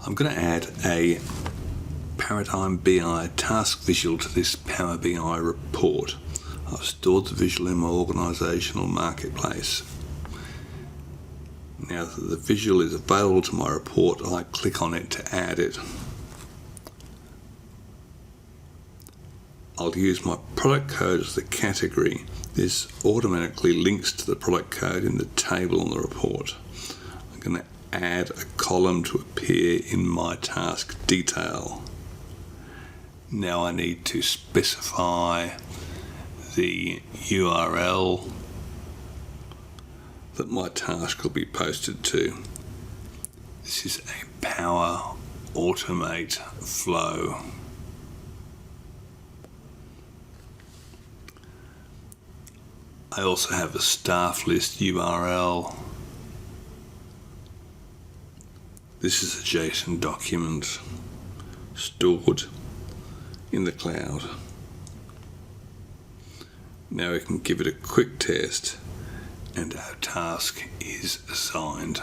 I'm going to add a Paradigm BI task visual to this Power BI report. I've stored the visual in my organisational marketplace. Now that the visual is available to my report, I click on it to add it. I'll use my product code as the category. This automatically links to the product code in the table on the report. I'm going to add a column to appear in my task detail. Now I need to specify the URL that my task will be posted to. This is a Power Automate flow. I also have a staff list URL. This is a JSON document stored in the cloud. Now we can give it a quick test and our task is assigned.